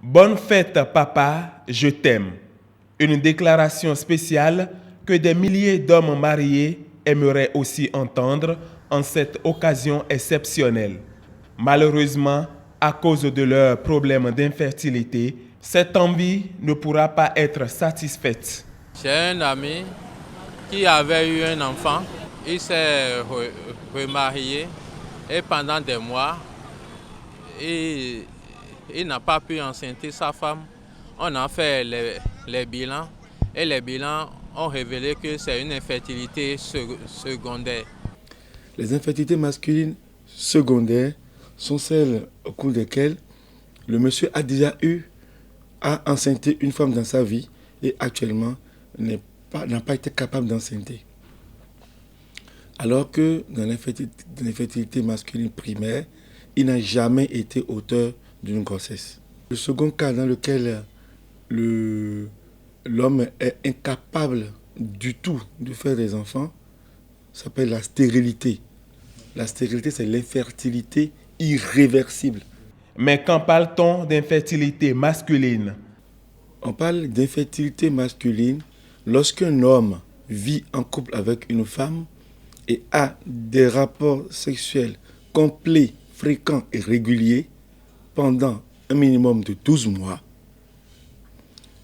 Bonne fête, papa, je t'aime. Une déclaration spéciale que des milliers d'hommes mariés aimeraient aussi entendre en cette occasion exceptionnelle. Malheureusement, à cause de leurs problèmes d'infertilité, cette envie ne pourra pas être satisfaite. J'ai un ami qui avait eu un enfant, il s'est remarié et pendant des mois, il n'a pas pu enceinter sa femme. On a fait les bilans et les bilans ont révélé que c'est une infertilité secondaire. Les infertilités masculines secondaires sont celles au cours desquelles le monsieur a déjà eu à enceinter une femme dans sa vie et actuellement n'a pas été capable d'enceinte. Alors que dans l'infertilité masculine primaire, il n'a jamais été auteur d'une grossesse. Le second cas dans lequel l'homme est incapable du tout de faire des enfants s'appelle la stérilité. La stérilité, c'est l'infertilité irréversible. Mais quand parle-t-on d'infertilité masculine? On parle d'infertilité masculine lorsqu'un homme vit en couple avec une femme et a des rapports sexuels complets, fréquents et réguliers pendant un minimum de 12 mois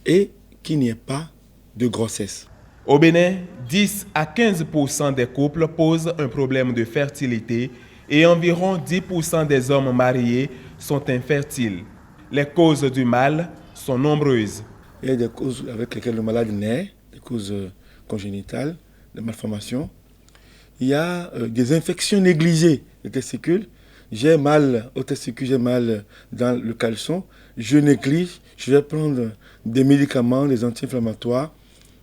et qu'il n'y ait pas de grossesse. Au Bénin, 10 à 15% des couples posent un problème de fertilité et environ 10% des hommes mariés sont infertiles. Les causes du mal sont nombreuses. Il y a des causes avec lesquelles le malade naît, des causes congénitales, des malformations. Il y a des infections négligées des testicules. J'ai mal aux testicules, j'ai mal dans le caleçon. Je néglige, je vais prendre des médicaments, des anti-inflammatoires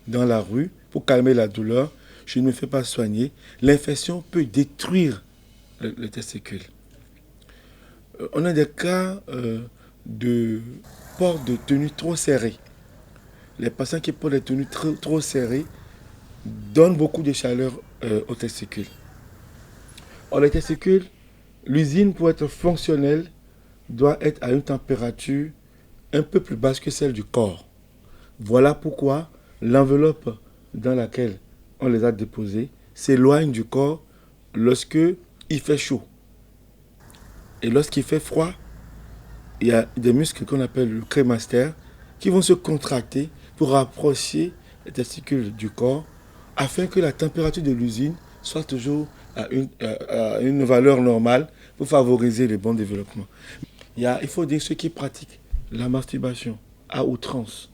dans la rue pour calmer la douleur. Je ne me fais pas soigner. L'infection peut détruire le testicule. On a des cas de port de tenue trop serrée. Les patients qui portent des tenues trop serrées donnent beaucoup de chaleur aux testicules. Or, les testicules, l'usine pour être fonctionnelle doit être à une température un peu plus basse que celle du corps. Voilà pourquoi l'enveloppe dans laquelle on les a déposés s'éloigne du corps lorsque il fait chaud. Et lorsqu'il fait froid, il y a des muscles qu'on appelle le crémaster qui vont se contracter pour rapprocher les testicules du corps afin que la température de l'usine soit toujours à une valeur normale pour favoriser le bon développement. Il faut dire ceux qui pratiquent la masturbation à outrance,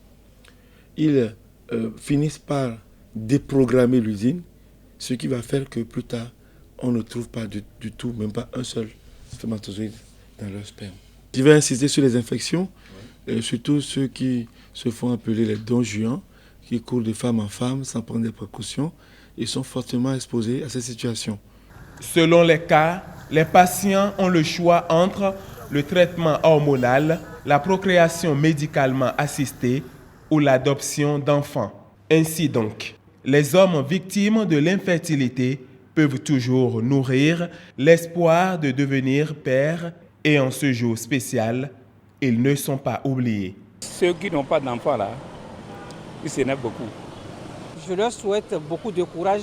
ils finissent par déprogrammer l'usine, ce qui va faire que plus tard, on ne trouve pas du tout, même pas un seul spermatozoïde dans leur sperme. Je vais insister sur les infections, surtout ceux qui se font appeler les don Juan, qui courent de femme en femme sans prendre des précautions. Ils sont fortement exposés à cette situation. Selon les cas, les patients ont le choix entre le traitement hormonal, la procréation médicalement assistée ou l'adoption d'enfants. Ainsi donc, les hommes victimes de l'infertilité peuvent toujours nourrir l'espoir de devenir pères et en ce jour spécial, ils ne sont pas oubliés. Ceux qui n'ont pas d'enfants là, ils s'énervent beaucoup. Je leur souhaite beaucoup de courage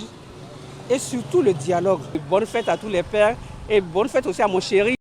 et surtout le dialogue. Bonne fête à tous les pères et bonne fête aussi à mon chéri.